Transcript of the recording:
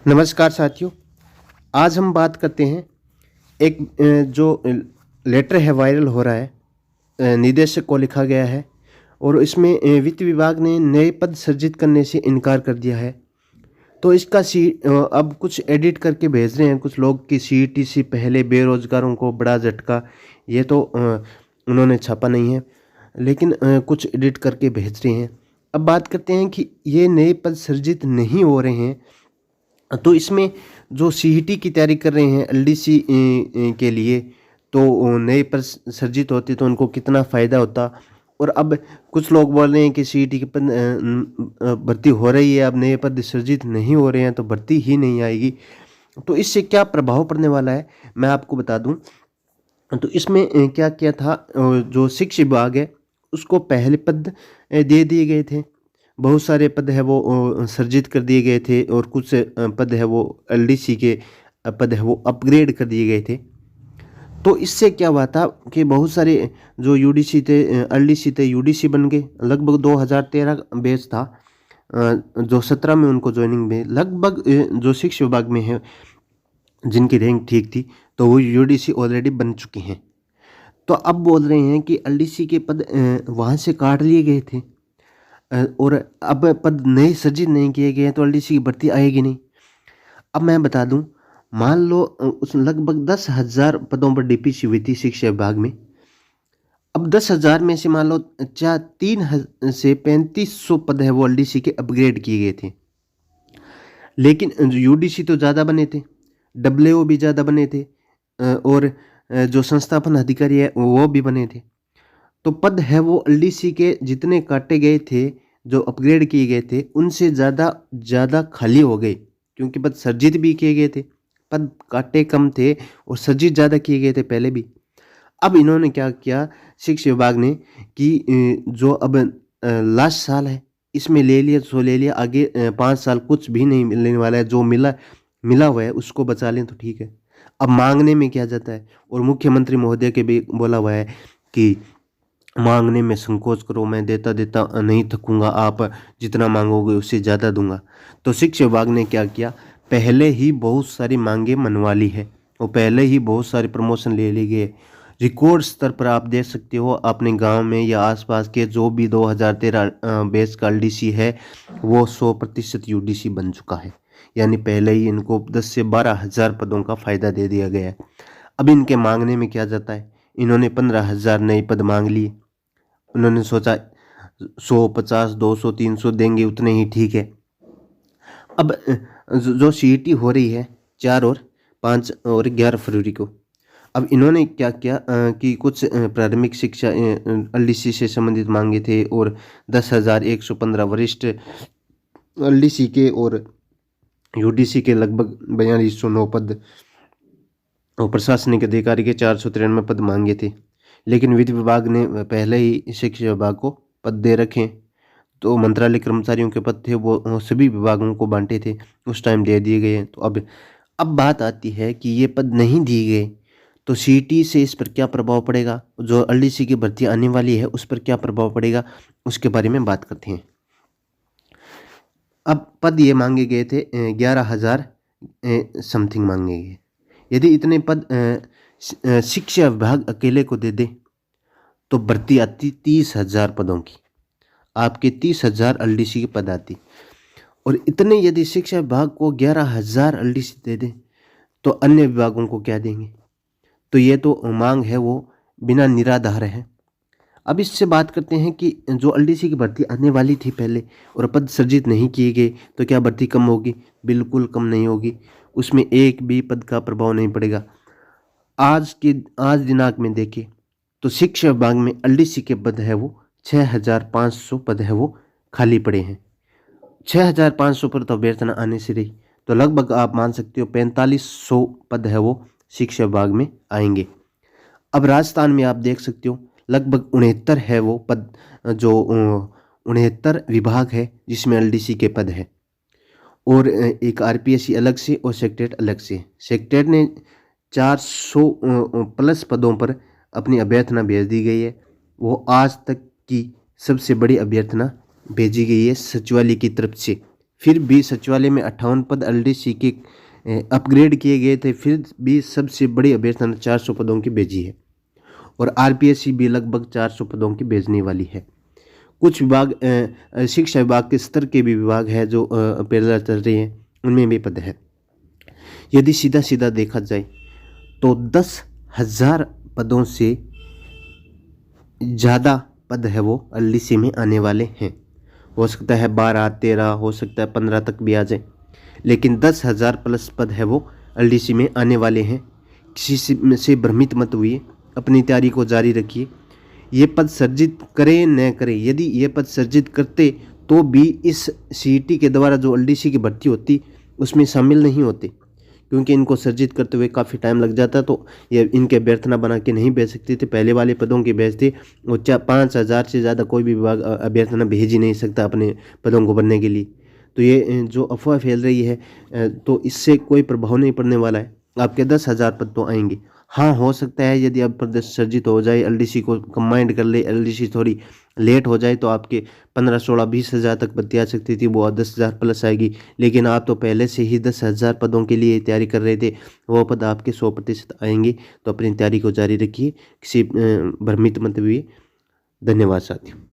नमस्कार साथियों। आज हम बात करते हैं एक जो लेटर है वायरल हो रहा है, निदेशक को लिखा गया है और इसमें वित्त विभाग ने नए पद सृजित करने से इनकार कर दिया है। तो इसका अब कुछ एडिट करके भेज रहे हैं कुछ लोग कि सीईटी पहले बेरोजगारों को बड़ा झटका। ये तो उन्होंने छापा नहीं है, लेकिन कुछ एडिट करके भेज रहे हैं। अब बात करते हैं कि ये नए पद सृजित नहीं हो रहे हैं, तो इसमें जो सीईटी की तैयारी कर रहे हैं एलडीसी के लिए, तो नए पद सृजित होते तो उनको कितना फ़ायदा होता। और अब कुछ लोग बोल रहे हैं कि सीईटी के पद भर्ती हो रही है, अब नए पद सृजित नहीं हो रहे हैं तो भर्ती ही नहीं आएगी। तो इससे क्या प्रभाव पड़ने वाला है मैं आपको बता दूं। तो इसमें क्या किया था, जो शिक्षा विभाग है उसको पहले पद दे दिए गए थे। बहुत सारे पद है वो सृजित कर दिए गए थे और कुछ पद है वो एलडीसी के पद है वो अपग्रेड कर दिए गए थे। तो इससे क्या हुआ था कि बहुत सारे जो यूडीसी थे, एलडीसी थे, यूडीसी बन गए। लगभग 2013 बैच था, जो 17 में उनको ज्वाइनिंग में लगभग जो शिक्षा विभाग में है जिनकी रैंक ठीक थी तो वो यूडीसी ऑलरेडी बन चुके हैं। तो अब बोल रहे हैं कि एलडीसी के पद वहाँ से काट लिए गए थे और अब पद नए सृजित नहीं किए गए हैं तो एलडीसी की भर्ती आएगी नहीं। अब मैं बता दूं, मान लो उस लगभग 10,000 पदों पर डीपीसी हुई थी शिक्षा विभाग में। अब 10,000 में से मान लो 3 से 3500 पद है वो एलडीसी के अपग्रेड किए गए थे, लेकिन यूडीसी तो ज़्यादा बने थे, डब्ल्यूओ भी ज़्यादा बने थे और जो संस्थापन अधिकारी है वो भी बने थे। तो पद है वो एलडीसी के जितने काटे गए थे, जो अपग्रेड किए गए थे, उनसे ज़्यादा खाली हो गए, क्योंकि पद सर्जित भी किए गए थे। पद काटे कम थे और सर्जित ज़्यादा किए गए थे पहले भी। अब इन्होंने क्या किया शिक्षा विभाग ने कि जो अब लास्ट साल है इसमें ले लिया सो ले लिया, आगे 5 साल कुछ भी नहीं मिलने वाला है। जो मिला हुआ है उसको बचा लें तो ठीक है। अब मांगने में क्या जाता है, और मुख्यमंत्री महोदय के भी बोला हुआ है कि मांगने में संकोच करो, मैं देता देता नहीं थकूंगा, आप जितना मांगोगे उससे ज़्यादा दूंगा। तो शिक्षा विभाग ने क्या किया, पहले ही बहुत सारी मांगे मनवा ली है और पहले ही बहुत सारे प्रमोशन ले लिए गए। रिकॉर्ड स्तर पर आप देख सकते हो अपने गांव में या आसपास के जो भी 2013 बैच का एलडीसी है वो 100% यूडीसी बन चुका है। यानी पहले ही इनको 10 से 12,000 पदों का फ़ायदा दे दिया गया है। अब इनके मांगने में क्या जाता है, इन्होंने 15,000 नए पद मांग लिए। उन्होंने सोचा 100, 50, 200, 300 देंगे उतने ही ठीक है। अब जो सीईटी हो रही है 4 और 5 और 11 फरवरी को, अब इन्होंने क्या किया कि कुछ प्राथमिक शिक्षा एलडीसी से संबंधित मांगे थे और 10,115 वरिष्ठ एलडीसी के और यूडीसी के लगभग 4209 पद और प्रशासनिक अधिकारी के 493 पद मांगे थे। लेकिन वित्त विभाग ने पहले ही शिक्षा विभाग को पद दे रखे। तो मंत्रालय कर्मचारियों के पद थे वो सभी विभागों को बांटे थे, उस टाइम दे दिए गए। तो अब बात आती है कि ये पद नहीं दिए गए तो सीईटी से इस पर क्या प्रभाव पड़ेगा, जो एलडीसी की भर्ती आने वाली है उस पर क्या प्रभाव पड़ेगा, उसके बारे में बात करते हैं। अब पद ये मांगे गए थे 11,000 समथिंग मांगे गए। यदि इतने पद शिक्षा विभाग अकेले को दे दे तो भर्ती आती 30,000 पदों की, आपके 30,000 एलडीसी के पद आती। और इतने यदि शिक्षा विभाग को 11,000 एलडीसी दे दे तो अन्य विभागों को क्या देंगे। तो ये तो मांग है वो बिना निराधार है। अब इससे बात करते हैं कि जो एलडीसी की भर्ती आने वाली थी पहले और पद सृजित नहीं किए गए तो क्या भर्ती कम होगी? बिल्कुल कम नहीं होगी, उसमें एक भी पद का प्रभाव नहीं पड़ेगा। आज दिनांक में देखें तो शिक्षा विभाग में एलडीसी के पद है वो 6,500 पद है वो खाली पड़े हैं। 6,500 पर तो अभ्यर्थना आने से रही, तो लगभग आप मान सकते हो 4500 पद है वो शिक्षा विभाग में आएंगे। अब राजस्थान में आप देख सकते हो लगभग 69 है वो पद, जो 69 विभाग है जिसमें एलडीसी के पद है। और एक आरपीएससी अलग से और सेक्रेटरीट अलग से। सेक्रेटरीट ने 400 प्लस पदों पर अपनी अभ्यर्थना भेज दी गई है। वो आज तक की सबसे बड़ी अभ्यर्थना भेजी गई है सचिवालय की तरफ से। फिर भी सचिवालय में 58 पद एलडीसी के अपग्रेड किए गए थे, फिर भी सबसे बड़ी अभ्यर्थना 400 पदों की भेजी है। और आरपीएससी भी लगभग 400 पदों की भेजने वाली है। कुछ विभाग शिक्षा विभाग के स्तर के भी विभाग है जो पैरेलल चल रही हैं, उनमें भी पद है। यदि सीधा सीधा देखा जाए तो 10,000 पदों से ज़्यादा पद है वो एलडीसी में आने वाले हैं। हो सकता है 12, 13, हो सकता है 15 तक भी आ जाए, लेकिन 10,000 प्लस पद है वो एलडीसी में आने वाले हैं। किसी से भ्रमित मत हुइए, अपनी तैयारी को जारी रखिए। ये पद सर्जित करें न करें, यदि ये पद सर्जित करते तो भी इस सीईटी के द्वारा जो एलडीसी की भर्ती होती उसमें शामिल नहीं होते, क्योंकि इनको सर्जित करते हुए काफ़ी टाइम लग जाता, तो ये इनके अभ्यर्थना बना के नहीं भेज सकते थे। पहले वाले पदों के भेजते, वो 5,000 से ज़्यादा कोई भी विभाग अभ्यर्थना भेज ही नहीं सकता अपने पदों को भरने के लिए। तो ये जो अफवाह फैल रही है तो इससे कोई प्रभाव नहीं पड़ने वाला है। आपके 10,000 पद तो आएंगे। हाँ, हो सकता है यदि अब पद सर्जित हो जाए, एलडीसी को कंबाइंड कर ले, एलडीसी थोड़ी लेट हो जाए तो आपके 15, 16, 20,000 तक भर्ती आ सकती थी, वो 10,000 प्लस आएगी। लेकिन आप तो पहले से ही 10,000 पदों के लिए तैयारी कर रहे थे, वो पद आपके 100% आएंगे। तो अपनी तैयारी को जारी रखिए, किसी भ्रमित मत हुइए। धन्यवाद साथियों।